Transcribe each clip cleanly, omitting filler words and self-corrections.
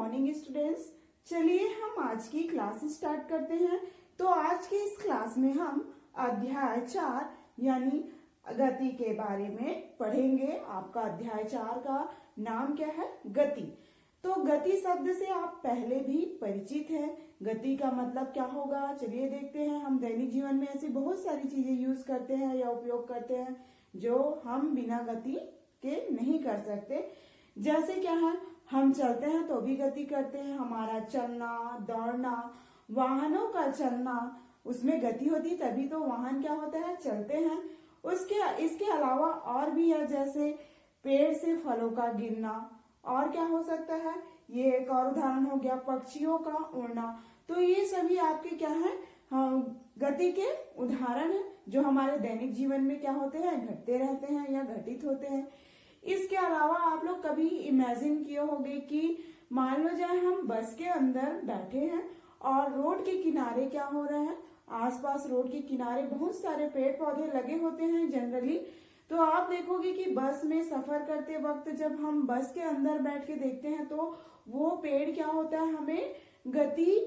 Morning students. चलिए हम आज की क्लास स्टार्ट करते हैं। तो आज की इस क्लास में हम अध्याय 4 यानी गति के बारे में पढ़ेंगे। आपका अध्याय 4 का नाम क्या है? गति। तो गति शब्द से आप पहले भी परिचित हैं। गति का मतलब क्या होगा, चलिए देखते हैं। हम दैनिक जीवन में ऐसी बहुत सारी चीजें यूज करते हैं या उपयोग करते हैं जो हम बिना गति के नहीं कर सकते। जैसे क्या है, हम चलते हैं तो भी गति करते हैं। हमारा चलना, दौड़ना, वाहनों का चलना, उसमें गति होती तभी तो वाहन क्या होता है, चलते हैं। इसके अलावा और भी है, जैसे पेड़ से फलों का गिरना। और क्या हो सकता है, ये एक और उदाहरण हो गया, पक्षियों का उड़ना। तो ये सभी आपके क्या है, गति के उदाहरण है जो हमारे दैनिक जीवन में क्या होते हैं, घटते रहते हैं या घटित होते हैं। इसके अलावा आप लोग कभी इमेजिन किए होंगे कि मान लो जाए हम बस के अंदर बैठे हैं और रोड के किनारे क्या हो रहा है, आसपास रोड के किनारे बहुत सारे पेड़ पौधे लगे होते हैं जनरली। तो आप देखोगे कि बस में सफर करते वक्त जब हम बस के अंदर बैठ के देखते हैं तो वो पेड़ क्या होता है, हमें गति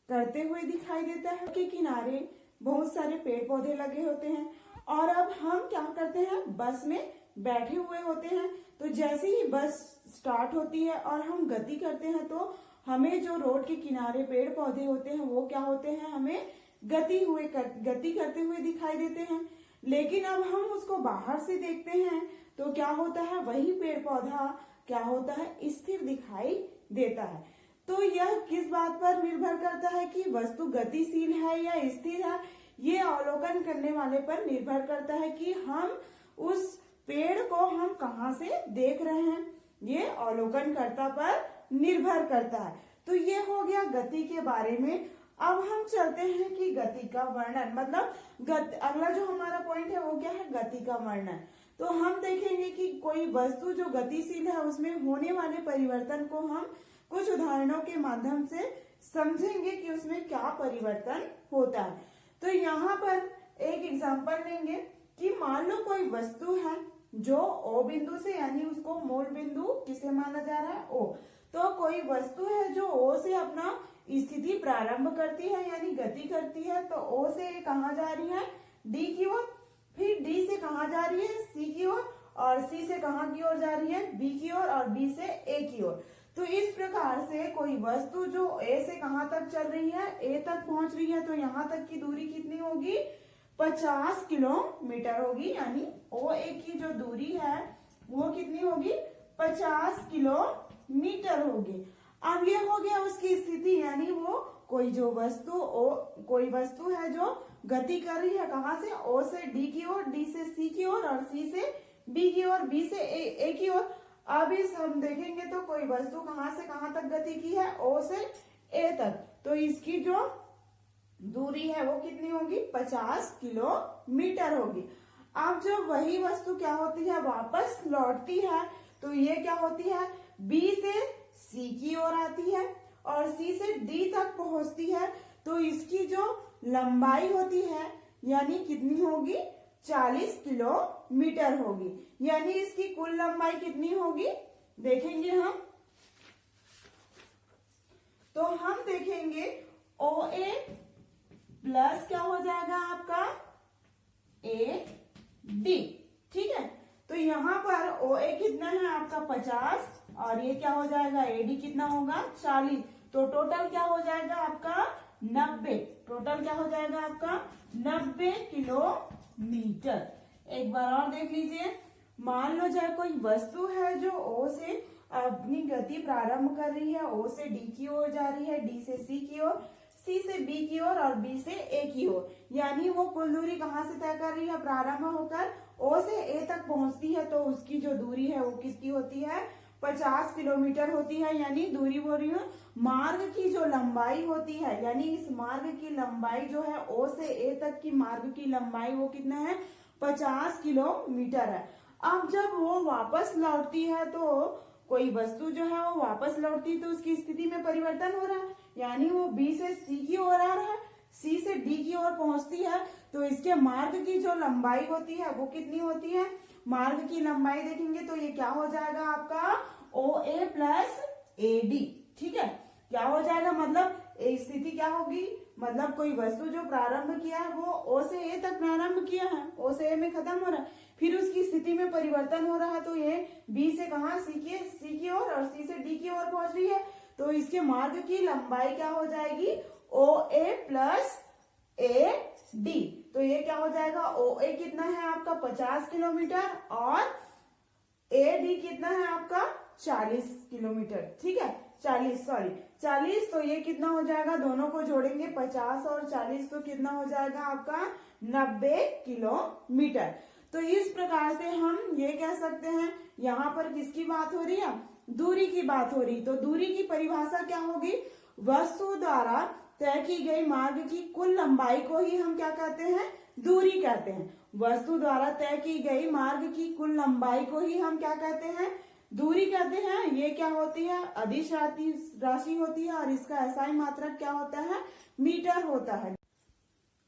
करते हुए दिखाई देता है। के किनारे बहुत सारे पेड़ पौधे लगे होते हैं और अब हम क्या करते हैं, बस में बैठे हुए होते हैं। तो जैसे ही बस स्टार्ट होती है और हम गति करते हैं तो हमें जो रोड के किनारे पेड़ पौधे होते हैं वो क्या होते हैं, हमें गति करते हुए दिखाई देते हैं। लेकिन अब हम उसको बाहर से देखते हैं तो क्या होता है, वही पेड़ पौधा क्या होता है, स्थिर दिखाई देता है। तो यह किस बात पर निर्भर करता है कि वस्तु गतिशील है या स्थिर है, ये अवलोकन करने वाले पर निर्भर करता है कि हम उस पेड़ को हम कहाँ से देख रहे हैं, ये अवलोकनकर्ता पर निर्भर करता है। तो ये हो गया गति के बारे में। अब हम चलते हैं कि गति का वर्णन, मतलब अगला जो हमारा पॉइंट है वो क्या है, गति का वर्णन। तो हम देखेंगे कि कोई वस्तु जो गतिशील है उसमें होने वाले परिवर्तन को हम कुछ उदाहरणों के माध्यम से समझेंगे कि उसमें क्या परिवर्तन होता है। तो यहाँ पर एक एग्जाम्पल लेंगे कि मान लो कोई वस्तु है जो O बिंदु से, यानी उसको मूल बिंदु किसे माना जा रहा है, O। तो कोई वस्तु है जो O से अपना स्थिति प्रारंभ करती है यानी गति करती है। तो O से कहाँ जा रही है, D की ओर, फिर D से कहाँ जा रही है, C की ओर, और C से कहाँ की ओर जा रही है, B की ओर, और B से A की ओर। तो इस प्रकार से कोई वस्तु जो A से कहाँ तक चल रही है, A तक पहुंच रही है। तो यहाँ तक की दूरी कितनी होगी, 50 किलोमीटर होगी। यानी OA की जो दूरी है वो कितनी होगी, 50 किलोमीटर होगी। अब ये हो गया उसकी स्थिति, यानी वो कोई वस्तु है जो गति कर रही है, कहाँ से, O से D की ओर, D से C की ओर, और C से B की ओर, B से A की ओर। अब इस हम देखेंगे तो कोई वस्तु कहाँ से कहाँ तक गति की है, O से A तक। तो इसकी जो दूरी है वो कितनी होगी, 50 किलोमीटर होगी। अब जब वही वस्तु क्या होती है, वापस लौटती है, तो ये क्या होती है, B से C की ओर आती है और C से D तक पहुंचती है। तो इसकी जो लंबाई होती है यानी कितनी होगी, 40 किलोमीटर होगी। यानी इसकी कुल लंबाई कितनी होगी, देखेंगे हम। तो हम देखेंगे OA प्लस क्या हो जाएगा आपका AD, ठीक है। तो यहाँ पर OA कितना है आपका 50 और ये क्या हो जाएगा, AD कितना होगा 40। तो टोटल क्या हो जाएगा आपका 90। टोटल क्या हो जाएगा आपका 90 किलोमीटर। एक बार और देख लीजिए, मान लो जाए कोई वस्तु है जो O से अपनी गति प्रारंभ कर रही है, O से D की ओर जा रही है, D से C की ओर, C से B की ओर, और B से A की ओर। यानी वो कुल दूरी कहाँ से तय कर रही है, प्रारंभ होकर O से A तक पहुंचती है। तो उसकी जो दूरी है वो कितनी होती है, 50 किलोमीटर होती है। यानी दूरी बोल रही हूँ, मार्ग की जो लंबाई होती है, यानी इस मार्ग की लंबाई जो है O से A तक की मार्ग की लंबाई वो कितना है, 50 किलोमीटर है। अब जब वो वापस लौटती है, तो कोई वस्तु जो है वो वापस लौटती है तो उसकी स्थिति में परिवर्तन हो रहा है, यानी वो B से C की ओर आ रहा है, C से D की ओर पहुंचती है। तो इसके मार्ग की जो लंबाई होती है वो कितनी होती है, मार्ग की लंबाई देखेंगे तो ये क्या हो जाएगा आपका OA प्लस AD, ठीक है, क्या हो जाएगा, मतलब स्थिति क्या होगी, मतलब कोई वस्तु जो प्रारंभ किया है वो ओ से ए तक प्रारंभ किया है, ओ से ए में खत्म हो रहा है, फिर उसकी स्थिति में परिवर्तन हो रहा है, तो ये बी से कहा सी की ओर और सी से डी की ओर पहुंच रही है, तो इसके मार्ग की लंबाई क्या हो जाएगी, ओ ए प्लस ए डी। तो ये क्या हो जाएगा, ओ ए कितना है आपका 50 किलोमीटर और ए डी कितना है आपका 40 किलोमीटर, ठीक है, 40, तो ये कितना हो जाएगा, दोनों को जोड़ेंगे 50 और 40, तो कितना हो जाएगा आपका 90 किलोमीटर। तो इस प्रकार से हम ये कह सकते हैं, यहाँ पर किसकी बात हो रही है, दूरी की बात हो रही। तो दूरी की परिभाषा क्या होगी, वस्तु द्वारा तय की गई मार्ग की कुल लंबाई को ही हम क्या कहते हैं, दूरी कहते हैं। वस्तु द्वारा तय की गई मार्ग की कुल लंबाई को ही हम क्या कहते हैं, दूरी कहते हैं। ये क्या होती है, अदिश राशि होती है और इसका एसआई मात्रक क्या होता है, मीटर होता है।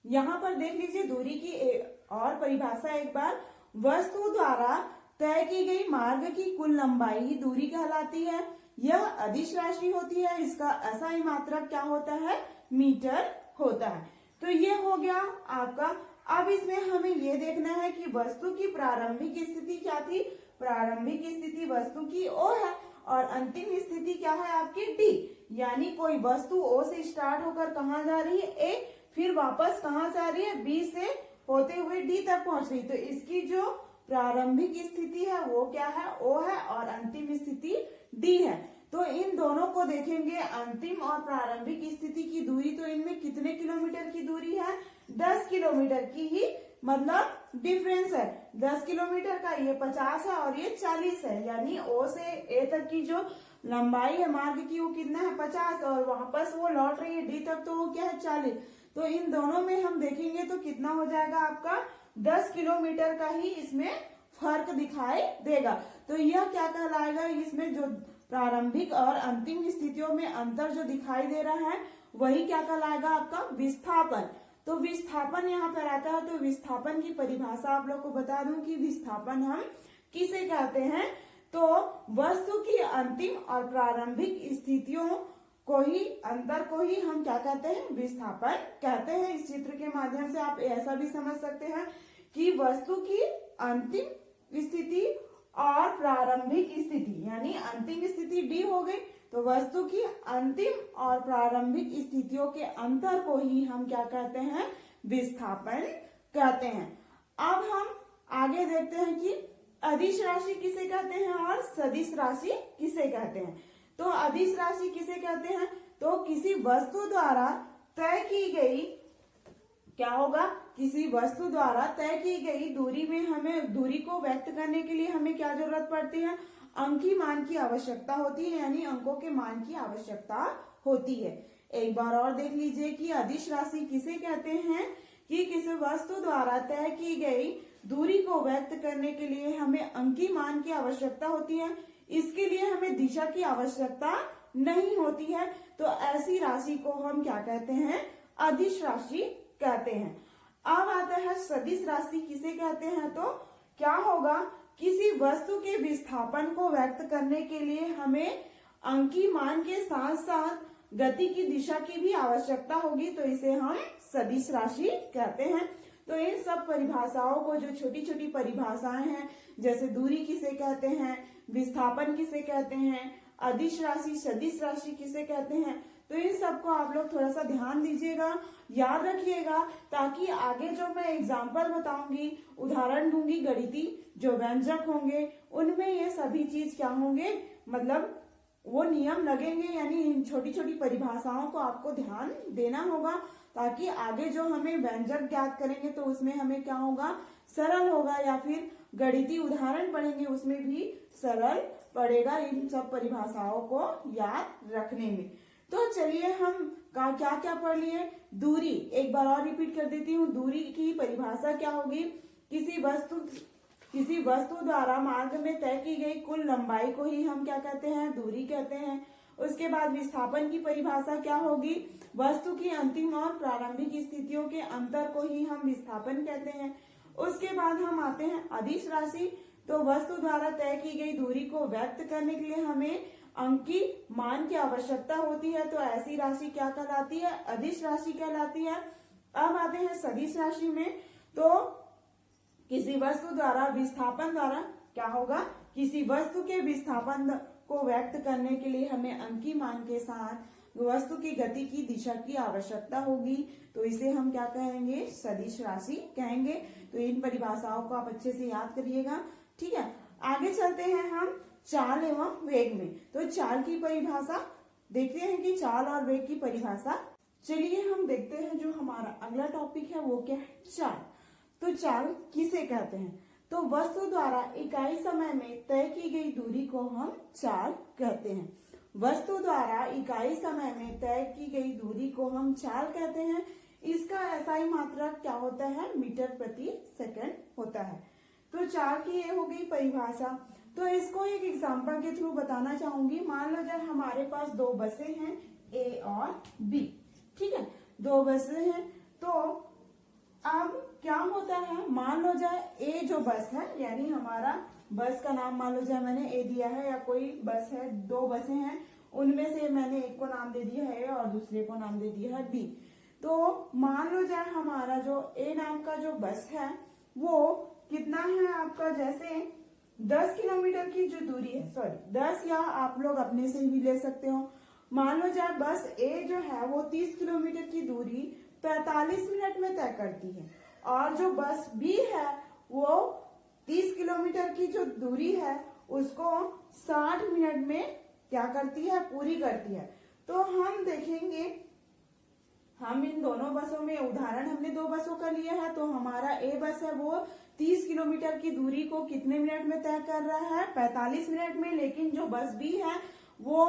यहाँ पर देख लीजिए दूरी की और परिभाषा एक बार, वस्तु द्वारा तय की गई मार्ग की कुल लंबाई ही दूरी कहलाती है। यह अदिश राशि होती है, इसका एसआई मात्रक क्या होता है, मीटर होता है। तो ये हो गया आपका। अब इसमें हमें ये देखना है कि वस्तु की प्रारंभिक स्थिति क्या थी, प्रारंभिक स्थिति वस्तु की ओ है और अंतिम स्थिति क्या है आपकी डी, यानी कोई वस्तु ओ से स्टार्ट होकर कहाँ जा रही है, ए, फिर वापस कहाँ जा रही है, बी से होते हुए डी तक पहुंच रही। तो इसकी जो प्रारंभिक स्थिति है वो क्या है, ओ है और अंतिम स्थिति डी है। तो इन दोनों को देखेंगे, अंतिम और प्रारंभिक स्थिति की दूरी, तो इनमें कितने किलोमीटर की दूरी है, 10 किलोमीटर की ही मतलब डिफरेंस है। 10 किलोमीटर का ये 50 है और ये 40 है, यानी ओ से ए तक की जो लंबाई है मार्ग की वो कितना है 50 और वापस वो लौट रही है डी तक, तो वो क्या है 40। तो इन दोनों में हम देखेंगे तो कितना हो जाएगा आपका 10 किलोमीटर का ही इसमें फर्क दिखाई देगा। तो यह क्या कहलाएगा, इसमें जो प्रारंभिक और अंतिम स्थितियों में अंतर जो दिखाई दे रहा है वही क्या कहलाएगा आपका विस्थापन। तो विस्थापन यहाँ पर आता है, तो विस्थापन की परिभाषा आप लोग को बता दूं कि विस्थापन हम किसे कहते हैं, तो वस्तु की अंतिम और प्रारंभिक स्थितियों को ही, अंतर को ही हम क्या कहते हैं, विस्थापन कहते हैं। इस चित्र के माध्यम से आप ऐसा भी समझ सकते हैं कि वस्तु की अंतिम स्थिति और प्रारंभिक स्थिति, यानी अंतिम स्थिति डी हो गई, तो वस्तु की अंतिम और प्रारंभिक स्थितियों के अंतर को ही हम क्या कहते हैं, विस्थापन कहते हैं। अब हम आगे देखते हैं कि अदिश राशि किसे कहते हैं और सदिश राशि किसे कहते हैं। तो अदिश राशि किसे कहते हैं, तो किसी वस्तु द्वारा तय की गई, क्या होगा, किसी वस्तु द्वारा तय की गई दूरी में हमें, दूरी को व्यक्त करने के लिए हमें क्या जरूरत पड़ती है, अंकी मान की आवश्यकता होती है, यानी अंकों के मान की आवश्यकता होती है। एक बार और देख लीजिए कि अदिश राशि किसे कहते हैं, कि किसी वस्तु द्वारा तय की गई दूरी को व्यक्त करने के लिए हमें अंकी मान की आवश्यकता होती है, इसके लिए हमें दिशा की आवश्यकता नहीं होती है। तो ऐसी राशि को हम क्या कहते हैं, अदिश राशि कहते हैं। अब आता है सदिश राशि किसे कहते हैं, तो क्या होगा, किसी वस्तु के विस्थापन को व्यक्त करने के लिए हमें अंकी मान के साथ साथ गति की दिशा की भी आवश्यकता होगी, तो इसे हम सदिश राशि कहते हैं। तो इन सब परिभाषाओं को, जो छोटी छोटी परिभाषाएं हैं, जैसे दूरी किसे कहते हैं, विस्थापन किसे कहते हैं, अदिश राशि, सदिश राशि किसे कहते हैं, तो इन सबको आप लोग थोड़ा सा ध्यान दीजिएगा, याद रखिएगा, ताकि आगे जो मैं एग्जाम्पल बताऊंगी, उदाहरण दूंगी, गणिती जो व्यंजक होंगे उनमें ये सभी चीज क्या होंगे, मतलब वो नियम लगेंगे, यानी इन छोटी छोटी परिभाषाओं को आपको ध्यान देना होगा, ताकि आगे जो हमें व्यंजक ज्ञात करेंगे तो उसमें हमें क्या होगा, सरल होगा, या फिर गणितीय उदाहरण पढ़ेंगे उसमें भी सरल पड़ेगा इन सब परिभाषाओं को याद रखने में। तो चलिए हम क्या क्या पढ़ लिए, दूरी एक बार और रिपीट कर देती हूँ। दूरी की परिभाषा क्या होगी, किसी वस्तु द्वारा मार्ग में तय की गई कुल लंबाई को ही हम क्या कहते हैं, दूरी कहते हैं। उसके बाद विस्थापन की परिभाषा क्या होगी, वस्तु की अंतिम और प्रारंभिक स्थितियों के अंतर को ही हम विस्थापन कहते हैं। उसके बाद हम आते हैं अदिश राशि, तो वस्तु द्वारा तय की गई दूरी को व्यक्त करने के लिए हमें अंक की मान की आवश्यकता होती है, तो ऐसी राशि क्या कहलाती है? अदिश राशि कहलाती है। अब आते हैं सदिश राशि में। तो किसी वस्तु द्वारा विस्थापन द्वारा क्या होगा? किसी वस्तु के विस्थापन को व्यक्त करने के लिए हमें अंकीय मान के साथ वस्तु की गति की दिशा की आवश्यकता होगी, तो इसे हम क्या कहेंगे? सदिश राशि कहेंगे। तो इन परिभाषाओं को आप अच्छे से याद करिएगा, ठीक है। आगे चलते हैं हम चाल एवं वेग में। तो चाल की परिभाषा देखते हैं कि चाल और वेग की परिभाषा। चलिए हम देखते हैं जो हमारा अगला टॉपिक है वो क्या है? चाल। तो चाल किसे कहते हैं? तो वस्तु द्वारा इकाई समय में तय की गई दूरी को हम चाल कहते हैं। वस्तु द्वारा इकाई समय में तय की गई दूरी को हम चाल कहते हैं। इसका SI मात्रक क्या होता है? मीटर प्रति सेकंड होता है। तो चाल की ये हो गई परिभाषा। तो इसको एक एग्जांपल के थ्रू बताना चाहूंगी। मान लो जाए हमारे पास दो बसें हैं, A और B, ठीक है। दो बसें हैं, तो अब क्या होता है? मान लो जाए A जो बस है, यानी हमारा बस का नाम मान लो जाए मैंने A दिया है, या कोई बस है, दो बसें हैं, उनमें से मैंने एक को नाम दे दिया है A और दूसरे को नाम दे दिया है B। तो मान लो जाए हमारा जो A नाम का जो बस है वो कितना है आपका? जैसे 10 किलोमीटर की जो दूरी है, सॉरी 10, या आप लोग अपने से भी ले सकते हो। मान लो जाए बस A जो है वो 30 किलोमीटर की दूरी 45 मिनट में तय करती है, और जो बस B है वो 30 किलोमीटर की जो दूरी है उसको 60 मिनट में क्या करती है? पूरी करती है। तो हम देखेंगे, हम इन दोनों बसों में उदाहरण हमने दो बसों का लिया है। तो हमारा A बस है वो 30 किलोमीटर की दूरी को कितने मिनट में तय कर रहा है? 45 मिनट में। लेकिन जो बस B है वो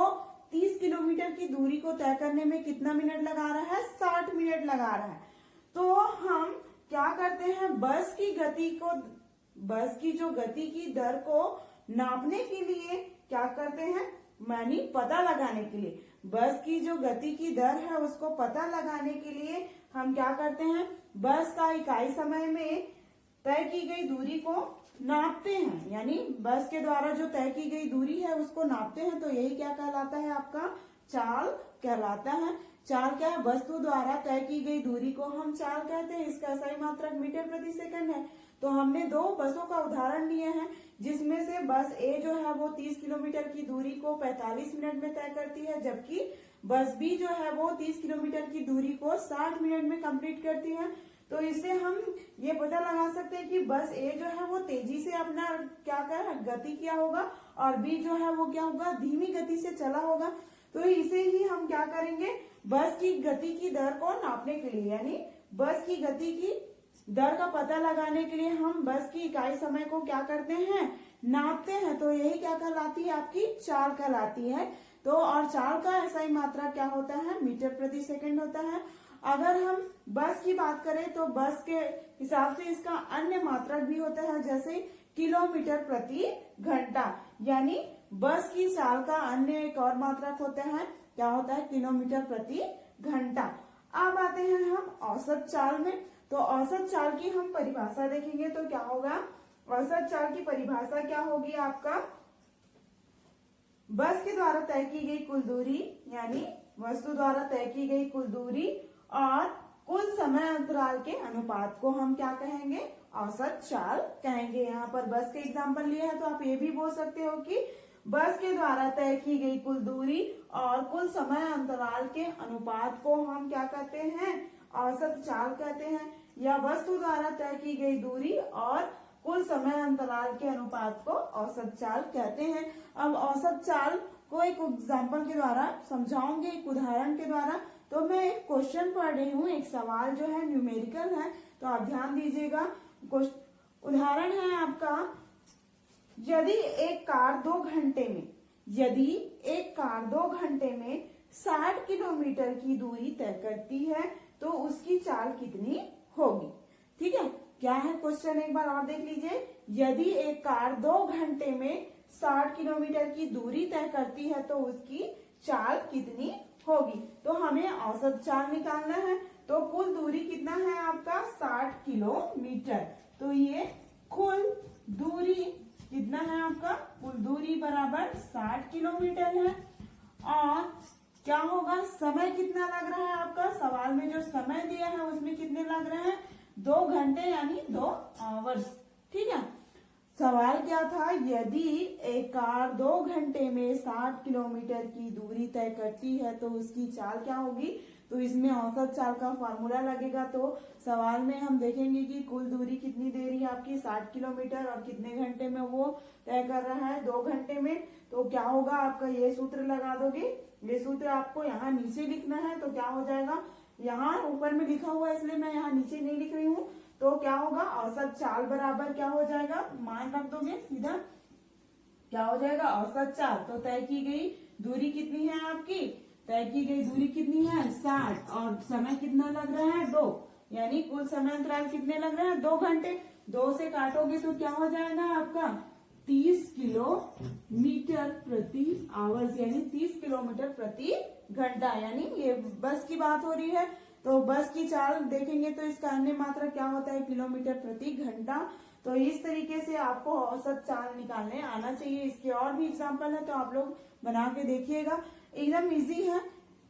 30 किलोमीटर की दूरी को तय करने में कितना मिनट लगा रहा है? 60 मिनट लगा रहा है। तो हम क्या करते हैं? बस की जो गति की दर को नापने के लिए क्या करते हैं? मानी पता लगाने के लिए, बस की जो गति की दर है उसको पता लगाने के लिए हम क्या करते हैं? बस का इकाई समय में तय की गई दूरी को नापते हैं, यानी बस के द्वारा जो तय की गई दूरी है उसको नापते हैं। तो यही क्या कहलाता है? आपका चाल कहलाता है। चाल क्या है? वस्तु द्वारा तय की गई दूरी को हम चाल कहते हैं। इसका SI मात्रक मीटर प्रति सेकंड है। तो हमने दो बसों का उदाहरण लिए हैं, जिसमें से बस A जो है वो 30 किलोमीटर की दूरी को 45 मिनट में तय करती है, जबकि बस B जो है वो 30 किलोमीटर की दूरी को 60 मिनट में कंप्लीट करती है। तो इससे हम ये पता लगा सकते हैं कि बस A जो है वो तेजी से अपना क्या कर गति किया होगा, और B जो है वो क्या होगा? धीमी गति से चला होगा। तो इसे ही हम क्या करेंगे? बस की गति की दर को नापने के लिए, यानी बस की गति की दर का पता लगाने के लिए हम बस की इकाई समय को क्या करते हैं? नापते हैं। तो यही क्या कहलाती है? आपकी चाल कहलाती है। तो और चाल का SI मात्रा क्या होता है? मीटर प्रति सेकंड होता है। अगर हम बस की बात करें तो बस के हिसाब से इसका अन्य मात्रक भी होता है, जैसे किलोमीटर प्रति घंटा, यानी बस की चाल का अन्य एक और मात्रक होता है, क्या होता है? किलोमीटर प्रति घंटा। अब आते हैं हम औसत चाल में। तो औसत चाल की हम परिभाषा देखेंगे तो क्या होगा? औसत चाल की परिभाषा क्या होगी आपका? बस के द्वारा तय की गई कुल दूरी, यानी वस्तु द्वारा तय की गई कुल दूरी और कुल समय अंतराल के अनुपात को हम क्या कहेंगे? औसत चाल कहेंगे। यहाँ पर बस के एग्जाम्पल लिया है, तो आप ये भी बोल सकते हो कि बस के द्वारा तय की गई कुल दूरी और कुल समय अंतराल के अनुपात को हम क्या कहते हैं? औसत चाल कहते हैं। या वस्तु द्वारा तय की गई दूरी और कुल समय अंतराल के अनुपात को औसत चाल कहते हैं। अब औसत चाल को एक एग्जाम्पल के द्वारा समझाऊंगी, एक उदाहरण के द्वारा। तो मैं एक क्वेश्चन पढ़ रही हूँ, एक सवाल जो है न्यूमेरिकल है, तो आप ध्यान दीजिएगा। उदाहरण है आपका, यदि एक कार 2 घंटे में 60 किलोमीटर की दूरी तय करती है तो उसकी चाल कितनी होगी? ठीक है, क्या है क्वेश्चन? एक बार और देख लीजिए। यदि एक कार 2 घंटे में 60 किलोमीटर की दूरी तय करती है तो उसकी चाल कितनी होगी? तो हमें औसत चाल निकालना है। तो कुल दूरी कितना है आपका? 60 किलोमीटर। तो ये कुल दूरी कितना है आपका कुल दूरी बराबर 60 किलोमीटर है। और क्या होगा, समय कितना लग रहा है आपका, सवाल में जो समय दिया है उसमें कितने लग रहे हैं, 2 घंटे यानी 2 आवर्स। ठीक है, सवाल क्या था, यदि एक कार 2 घंटे में 60 किलोमीटर की दूरी तय करती है तो उसकी चाल क्या होगी। तो इसमें औसत चाल का फॉर्मूला लगेगा। तो सवाल में हम देखेंगे कि कुल दूरी कितनी दे रही है आपकी 60 किलोमीटर और कितने घंटे में वो तय कर रहा है, 2 घंटे में। तो क्या होगा आपका, ये सूत्र लगा दोगे, ये सूत्र आपको यहाँ नीचे लिखना है। तो क्या हो जाएगा, यहाँ ऊपर में लिखा हुआ है इसलिए मैं यहाँ नीचे नहीं लिख रही हूँ। तो क्या होगा, औसत चाल बराबर क्या हो जाएगा, मान रख दोगे सीधा, क्या हो जाएगा औसत चाल। तो तय की गई दूरी कितनी है आपकी, तय की गई दूरी कितनी है 60 और समय कितना लग रहा है 2, यानी कुल समय अंतराल कितने लग रहे हैं 2 घंटे। 2 से काटोगे तो क्या हो जाएगा आपका 30 किलोमीटर प्रति आवर्स, यानी 30 किलोमीटर प्रति घंटा। यानी ये बस की बात हो रही है, तो बस की चाल देखेंगे तो इसका अन्य मात्रा क्या होता है, किलोमीटर प्रति घंटा। तो इस तरीके से आपको औसत चाल निकालने आना चाहिए। इसके और भी एग्जाम्पल है तो आप लोग बना के देखिएगा, एकदम इजी है,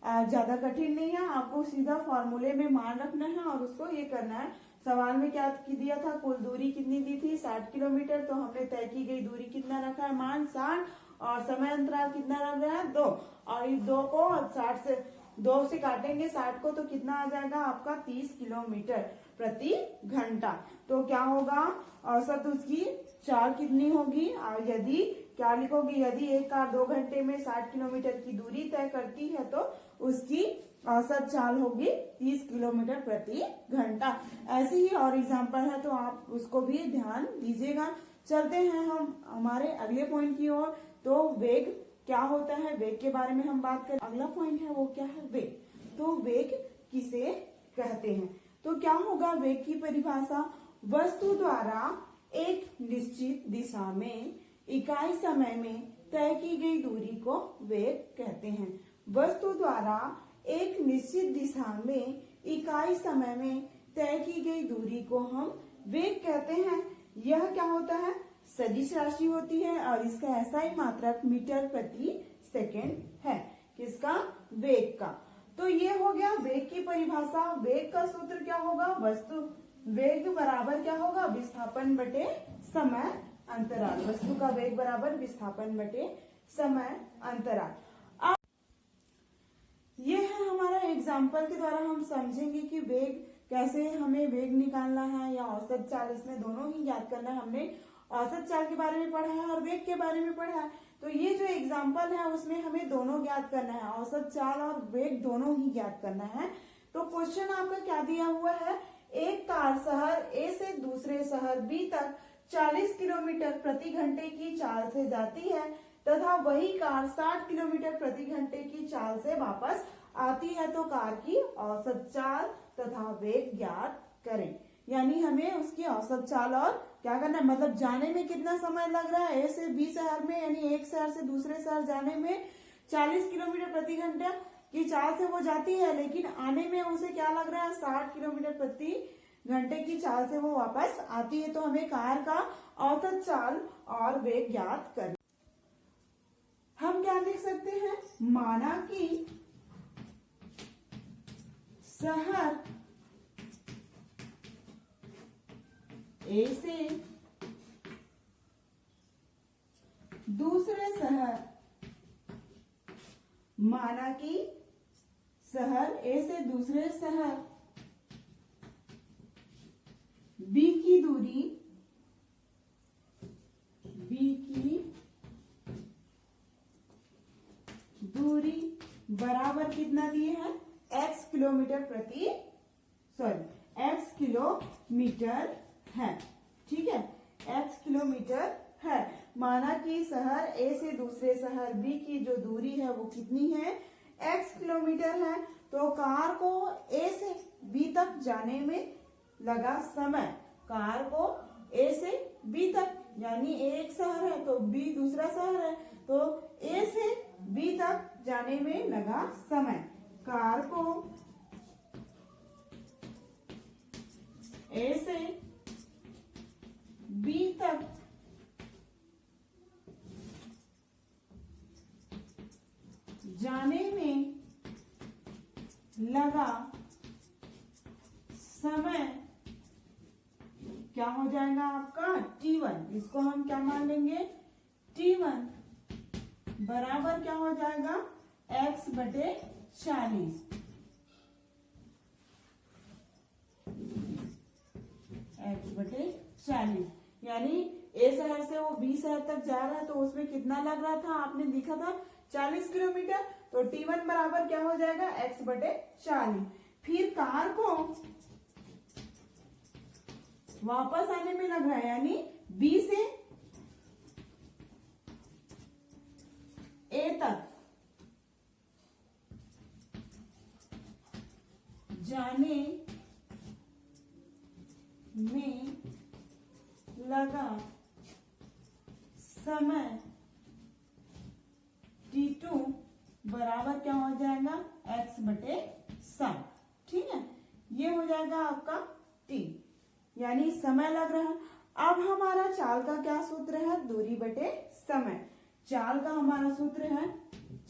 ज्यादा कठिन नहीं है। आपको सीधा फॉर्मूले में मान रखना है और उसको ये करना है। सवाल में क्या दिया था, कुल दूरी कितनी दी थी 60 किलोमीटर, तो हमने तय की गई दूरी कितना रखा है मान 60 और समय अंतराल कितना रख रहा है 2, और इस 2 को 2 से काटेंगे 60 को तो कितना आ जाएगा आपका 30 किलोमीटर प्रति घंटा। तो क्या होगा, औसत उसकी चाल कितनी होगी, यदि क्या लिखोगे, यदि एक कार 2 घंटे में 60 किलोमीटर की दूरी तय करती है तो उसकी औसत चाल होगी 30 किलोमीटर प्रति घंटा। ऐसे ही और एग्जाम्पल है तो आप उसको भी ध्यान दीजिएगा। चलते हैं हम हमारे अगले पॉइंट की ओर। तो वेग क्या होता है, वेग के बारे में हम बात करें। अगला पॉइंट है वो क्या है, वेग। तो वेग किसे कहते हैं, तो क्या होगा वेग की परिभाषा, वस्तु द्वारा एक निश्चित दिशा में इकाई समय में तय की गई दूरी को वेग कहते हैं। वस्तु द्वारा एक निश्चित दिशा में इकाई समय में तय की गई दूरी को हम वेग कहते हैं। यह क्या होता है, सदिश राशि होती है और इसका ऐसा ही मात्रक मीटर प्रति सेकेंड है, किसका, वेग का। तो ये हो गया वेग की परिभाषा। वेग का सूत्र क्या होगा, वस्तु वेग बराबर क्या होगा, विस्थापन बटे समय अंतराल। वस्तु का वेग बराबर विस्थापन बटे समय अंतराल। अब ये है हमारा एग्जाम्पल के द्वारा हम समझेंगे कि वेग कैसे हमें वेग निकालना है या औसत चाल, इसमें दोनों ही याद करना है। हमने औसत चाल के बारे में पढ़ा है और वेग के बारे में पढ़ा है। तो ये जो एग्जाम्पल है उसमें हमें दोनों ज्ञात करना है, औसत चाल और वेग दोनों ही ज्ञात करना है। तो क्वेश्चन आपका क्या दिया हुआ है, एक कार शहर ए से दूसरे शहर बी तक 40 किलोमीटर प्रति घंटे की चाल से जाती है तथा वही कार 60 किलोमीटर प्रति घंटे की चाल से वापस आती है। तो कार की औसत चाल तथा वेग ज्ञात करें। यानी हमें उसकी औसत चाल और क्या करना है, मतलब जाने में कितना समय लग रहा है ए से बी शहर में, यानी एक शहर से दूसरे शहर जाने में 40 किलोमीटर प्रति घंटे की चाल से वो जाती है, लेकिन आने में उसे क्या लग रहा है 60 किलोमीटर प्रति घंटे की चाल से वो वापस आती है। तो हमें कार का औसत चाल और वेग ज्ञात करना। हम क्या लिख सकते हैं, माना कि शहर ए से दूसरे शहर, माना कि शहर ए से दूसरे शहर बी की दूरी, बराबर कितना दिए हैं x किलोमीटर x किलोमीटर है। ठीक है, x किलोमीटर है। माना कि शहर ए से दूसरे शहर बी की जो दूरी है वो कितनी है, x किलोमीटर है। तो कार को ए से बी तक जाने में लगा समय, कार को ए से बी तक, यानी ए एक शहर है तो बी दूसरा शहर है, तो ए से बी तक जाने में लगा समय, कार को ए से बी तक जाने में लगा समय क्या हो जाएगा आपका t1। इसको हम क्या मान लेंगे t1 बराबर क्या हो जाएगा x बटे 40। x बटे 40 यानी ए शहर से वो बी शहर तक जा रहा है तो उसमें कितना लग रहा था आपने देखा था 40 किलोमीटर। तो t1 बराबर क्या हो जाएगा x बटे 40। फिर कार को वापस आने में लग रहा है यानी बी से ए तक जाने में लगा समय t2 बराबर क्या हो जाएगा x बटे 60। ठीक है, ये हो जाएगा आपका t यानी समय लग रहा है। अब हमारा चाल का क्या सूत्र है दूरी बटे समय। चाल का हमारा सूत्र है,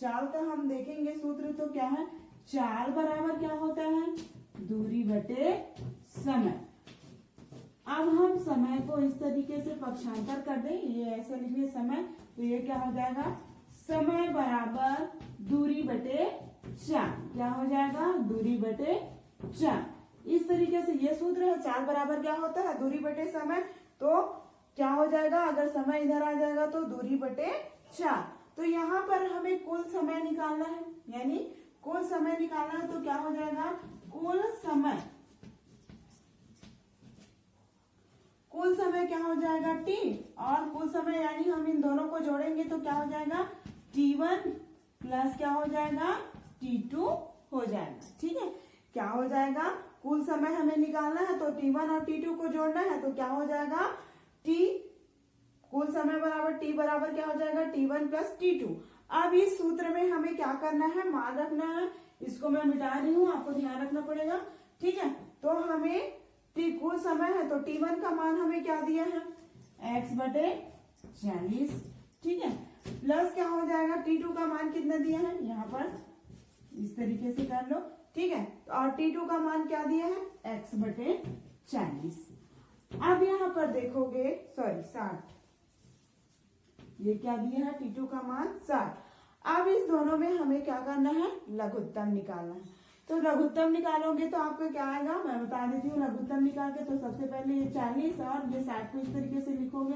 चाल का हम देखेंगे सूत्र तो क्या है चाल बराबर क्या होता है दूरी बटे समय। अब हम समय को इस तरीके से पक्षांतर कर दें, ये ऐसे लिखिए समय, तो ये क्या हो जाएगा समय बराबर दूरी बटे 4। क्या हो जाएगा दूरी बटे 4। इस तरीके से ये सूत्र है। चाल बराबर क्या होता है दूरी बटे समय, तो क्या हो जाएगा अगर समय इधर आ जाएगा तो दूरी बटे 4। तो यहाँ पर हमें कुल समय निकालना है, यानी कुल समय निकालना है तो क्या हो जाएगा कुल समय क्या हो जाएगा t और कुल समय यानी हम इन दोनों को जोड़ेंगे तो क्या हो जाएगा t1 प्लस क्या हो जाएगा t2 हो जाएगा। ठीक है, क्या हो जाएगा कुल समय हमें निकालना है तो t1 और t2 को जोड़ना है तो क्या हो जाएगा t कुल समय बराबर t बराबर क्या हो जाएगा t1 प्लस t2। अब इस सूत्र में हमें क्या करना है मान रखना है, इसको मैं मिटा रही हूँ आपको ध्यान रखना पड़ेगा। ठीक है, तो हमें t कुल समय है तो t1 का मान हमें क्या दिया है x बटे 40। ठीक है, प्लस क्या हो जाएगा t2 का मान कितना दिया है यहाँ पर इस तरीके से कर लो। ठीक है, और t2 का मान क्या दिया है x बटे 40। अब यहाँ पर देखोगे 60, ये क्या दिया है t2 का मान 60। अब इस दोनों में हमें क्या करना है लघुत्तम निकालना है। तो लघुत्तम निकालोगे तो आपको क्या आएगा मैं बता देती हूँ। लघुत्तम निकाल के तो सबसे पहले ये 40 और ये 60 को इस तरीके से लिखोगे,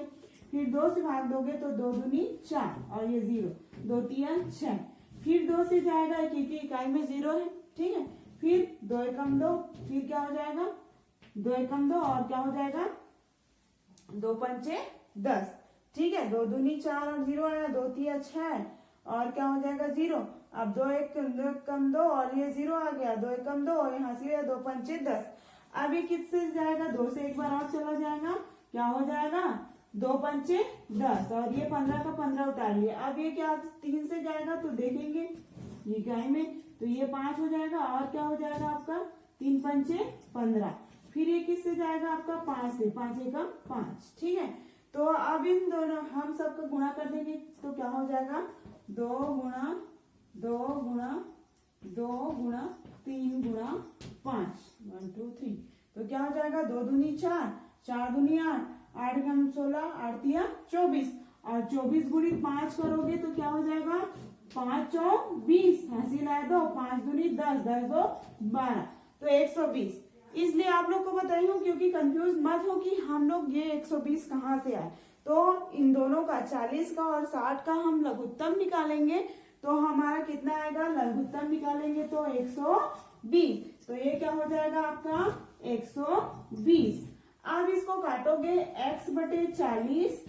फिर 2 से भाग दोगे तो 2 दूनी 4 और ये 0, 2 3 6, फिर 2 से जाएगा क्योंकि इकाई में 0 है। ठीक है, फिर 2 एकम 2, फिर क्या हो जाएगा 2 एकम 2 और क्या हो जाएगा 2 पंचे 10। ठीक है, 2 दूनी 4 और 0 आया, 2 3 6 और क्या हो जाएगा 0। अब 2 एकम 2 और ये 0 आ गया, 2 एकम 2 और यहाँ से 2 पंचे 10। अब ये किससे जाएगा 2 से एक बार और चला जाएगा, क्या हो जाएगा 2 पंचे 10 और ये 15 का 15 उतार लिया। अब ये क्या 3 से जाएगा तो देखेंगे इकाई में तो ये 5 हो जाएगा और क्या हो जाएगा आपका 3 पंचे 15। फिर ये किससे जाएगा आपका 5 से, 5 एकम 5। ठीक है, तो अब इन दोनों हम सबका गुणा कर देंगे तो क्या हो जाएगा 2 गुणा 2 गुणा 2 गुणा 3 गुणा 5, 1 2 3, तो क्या हो जाएगा 2 दूनी 4, 4 दूनी 8, 8 गुना 16, 8 तिया 24 और 24 गुणी 5 करोगे तो क्या हो जाएगा 5 चौक 20, हंसी लाए 2, 5 दूनी 10, 10 2 12, तो 120। इसलिए आप लोग को बताई हूँ क्योंकि कंफ्यूज मत हो कि हम लोग ये 120 कहाँ से आए। तो इन दोनों का 40 का और 60 का हम लघुत्तम निकालेंगे तो हमारा कितना आएगा लघुत्तम निकालेंगे तो 120। तो ये क्या हो जाएगा आपका 120। अब इसको काटोगे x बटे 40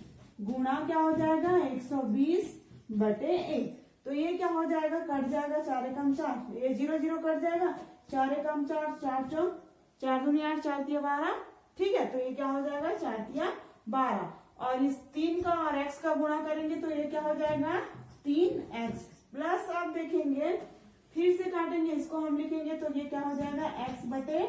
गुणा क्या हो जाएगा 120 बटे 1, तो ये क्या हो जाएगा कट जाएगा 4 एकम 4, ये 0 0 कट जाएगा, 4 एकम 4, 4 चौक 4 दूनी 8, 4 तिया 12। ठीक है, तो ये क्या हो जाएगा 4 तिया 12 और इस 3 का और x का गुणा करेंगे तो ये क्या हो जाएगा 3x प्लस आप देखेंगे फिर से काटेंगे इसको हम लिखेंगे तो ये क्या हो जाएगा x बटे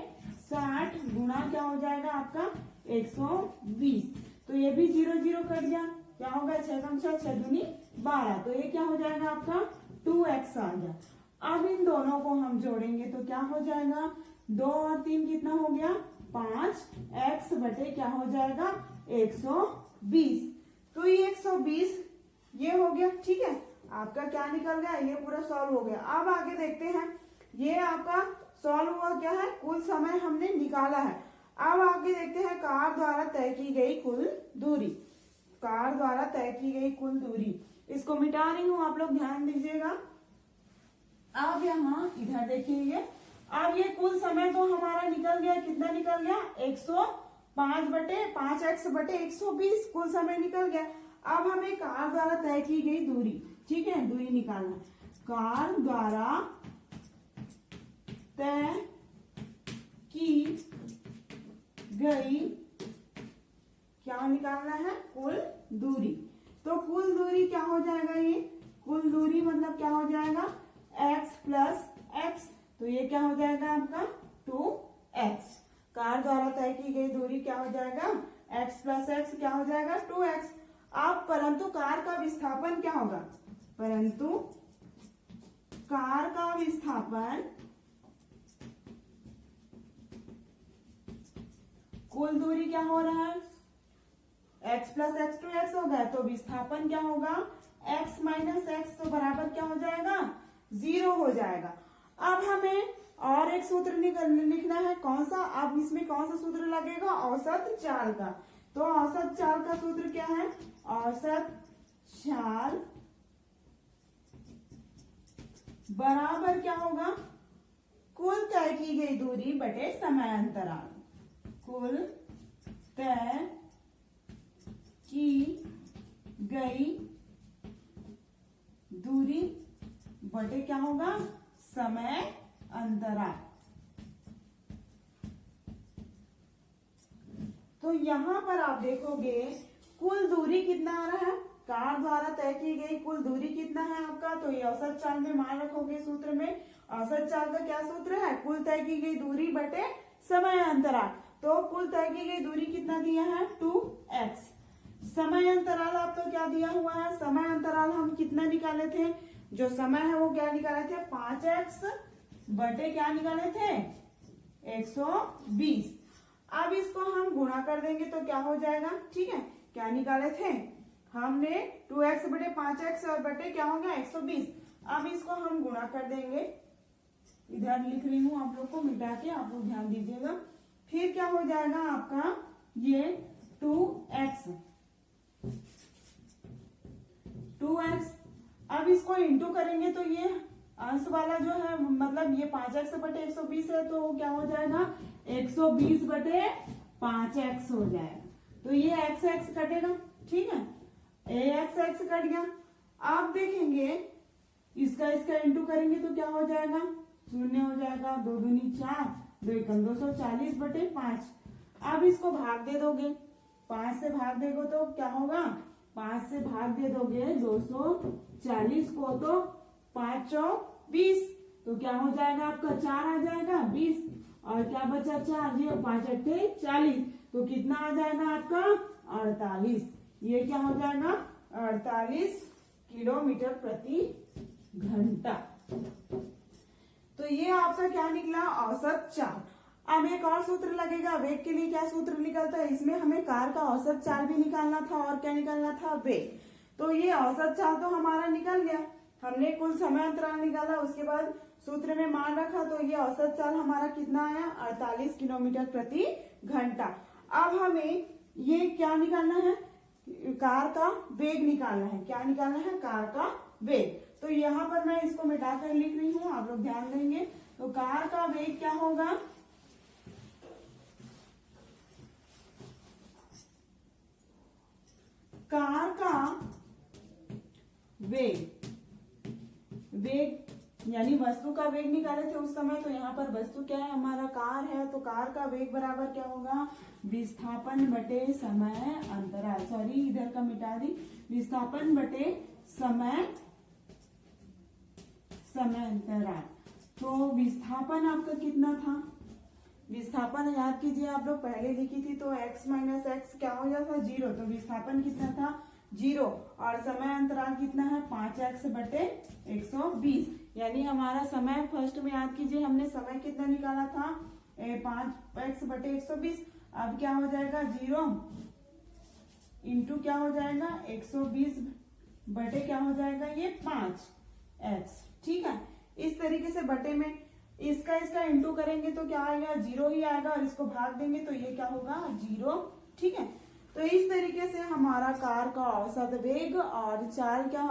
60 गुणा क्या हो जाएगा आपका 120। तो ये भी 0 0 कट गया, क्या होगा 6 कम 6 6 दूनी 12, तो ये क्या हो जाएगा आपका 2x आ गया। अब इन दोनों को हम जोड़ेंगे तो क्या हो जाएगा, 2 और 3 कितना हो गया, 5x बटे क्या हो जाएगा, 120। तो ये 120 ये हो गया। ठीक है, आपका क्या निकल गया, ये पूरा सॉल्व हो गया। अब आगे देखते हैं, ये आपका सॉल्व हुआ क्या है, कुल समय हमने निकाला है। अब आगे देखते हैं कार द्वारा तय की गई कुल दूरी। कार द्वारा तय की गई कुल दूरी, इसको मिटा रही हूं, आप लोग ध्यान दीजिएगा। अब यहाँ इधर देखिए, अब ये कुल समय तो हमारा निकल गया, कितना निकल गया, 105 बटे 5x बटे 120 कुल समय निकल गया। अब हमें कार द्वारा तय की गई दूरी, ठीक है, दूरी निकालना। कार द्वारा तय की गई क्या निकालना है, कुल दूरी। तो कुल दूरी क्या हो जाएगा, ये कुल दूरी मतलब क्या हो जाएगा, x प्लस एक्स, तो ये क्या हो जाएगा आपका 2x। कार द्वारा तय की गई दूरी क्या हो जाएगा, x प्लस एक्स क्या हो जाएगा 2x। अब परंतु कार का विस्थापन क्या होगा, परंतु कार का विस्थापन कुल दूरी क्या हो रहा है, x प्लस एक्स 2x हो गया, तो विस्थापन क्या होगा, x माइनस एक्स, तो बराबर क्या हो जाएगा, 0 हो जाएगा। अब हमें और एक सूत्र लिखना है, कौन सा, अब इसमें कौन सा सूत्र लगेगा, औसत चाल का। तो औसत चाल का सूत्र क्या है, औसत चाल बराबर क्या होगा, कुल तय की गई दूरी बटे समय अंतराल। कुल तय की गई दूरी बटे क्या होगा, समय अंतराल। तो यहां पर आप देखोगे कुल दूरी कितना आ रहा है, कार द्वारा तय की गई कुल दूरी कितना है आपका, तो ये औसत चाल में मान रखोगे सूत्र में। औसत चाल का क्या सूत्र है, कुल तय की गई दूरी बटे समय अंतराल। तो कुल तय की गई दूरी कितना दिया है, 2x। समय अंतराल आपको क्या दिया हुआ है, समय अंतराल हम कितना निकाले थे, जो समय है वो क्या निकाले थे, 5x बटे क्या निकाले थे, 120। अब इसको हम गुणा कर देंगे तो क्या हो जाएगा, ठीक है, क्या निकाले थे हमने, 2x बटे 5x और बटे क्या होगा 120। अब इसको हम गुणा कर देंगे, इधर लिख रही हूं, आप लोग को मिटा के आप लोग ध्यान दीजिएगा। फिर क्या हो जाएगा आपका, ये 2x। अब इसको इंटू करेंगे तो ये अंश वाला जो है, मतलब ये 5x बटे 120 है, तो क्या हो जाएगा 120 बटे 5x हो जाएगा। तो ये x कटेगा, ठीक है, x कट गया। आप देखेंगे इसका इंटू करेंगे तो क्या हो जाएगा, 0 हो जाएगा, 2 दूनी 4, 2 एकम 240 बटे 5। अब इसको भाग दे दोगे, 5 से भाग देगो तो क्या होगा, 5 से भाग दे दोगे 240 को, तो 5 चौक 20, तो क्या हो जाएगा आपका 4 आ जाएगा 20, और क्या बचा 4, ये 5 अट्ठे 40, तो कितना आ जाएगा आपका 48। ये क्या हो जाएगा 48 किलोमीटर प्रति घंटा। तो ये आपका क्या निकला, औसत चाल। अब एक और सूत्र लगेगा, वेग के लिए क्या सूत्र निकलता है, इसमें हमें कार का औसत चाल भी निकालना था और क्या निकालना था, वेग। तो ये औसत चाल तो हमारा निकल गया, हमने कुल समय अंतराल निकाला, उसके बाद सूत्र में मान रखा, तो ये औसत चाल हमारा कितना आया, 48 किलोमीटर प्रति घंटा। अब हमें ये क्या निकालना है, कार का वेग निकालना है। क्या निकालना है, कार का वेग। तो यहाँ पर मैं इसको मिटाकर लिख रही हूँ, आप लोग ध्यान देंगे। तो कार का वेग क्या होगा, कार का वेग यानी वस्तु का वेग निकाले थे उस समय, तो यहाँ पर वस्तु क्या है, हमारा कार है, तो कार का वेग बराबर क्या होगा, विस्थापन बटे समय अंतराल। सॉरी, इधर का मिटा दी, विस्थापन बटे समय अंतराल। तो विस्थापन आपका कितना था, विस्थापन याद कीजिए, आप लोग पहले लिखी थी, तो x माइनस एक्स क्या हो जाता था 0, तो विस्थापन कितना था 0 और समय अंतराल कितना है 5x बटे 120। यानी हमारा समय फर्स्ट में याद कीजिए हमने समय कितना निकाला था 5x बटे 120। अब क्या हो जाएगा 0 इंटू क्या हो जाएगा 120 बटे क्या हो जाएगा ये 5x। ठीक है, इस तरीके से बटे में इसका इंटू करेंगे तो क्या आएगा 0 ही आएगा और इसको भाग देंगे तो ये क्या होगा 0। ठीक है, तो इस तरीके से हमारा कार का औसत वेग और चाल क्या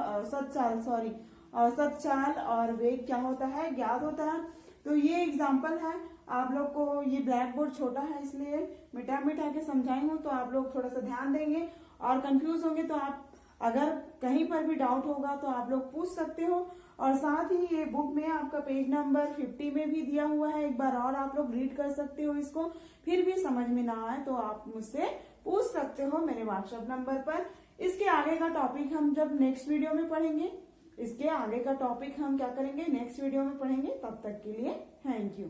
औसत चाल और वेग क्या होता है ज्ञात होता है। तो ये एग्जाम्पल है, आप लोग को ये ब्लैक बोर्ड छोटा है इसलिए मिटा मिटा के समझाई हूँ, तो आप लोग थोड़ा सा ध्यान देंगे और कंफ्यूज होंगे तो आप अगर कहीं पर भी डाउट होगा तो आप लोग पूछ सकते हो। और साथ ही ये बुक में आपका पेज नंबर 50 में भी दिया हुआ है, एक बार और आप लोग रीड कर सकते हो इसको, फिर भी समझ में ना आए तो आप मुझसे पूछ सकते हो मेरे व्हाट्सएप नंबर पर। इसके आगे का टॉपिक हम जब नेक्स्ट वीडियो में पढ़ेंगे, इसके आगे का टॉपिक हम क्या करेंगे नेक्स्ट वीडियो में पढ़ेंगे। तब तक के लिए थैंक यू।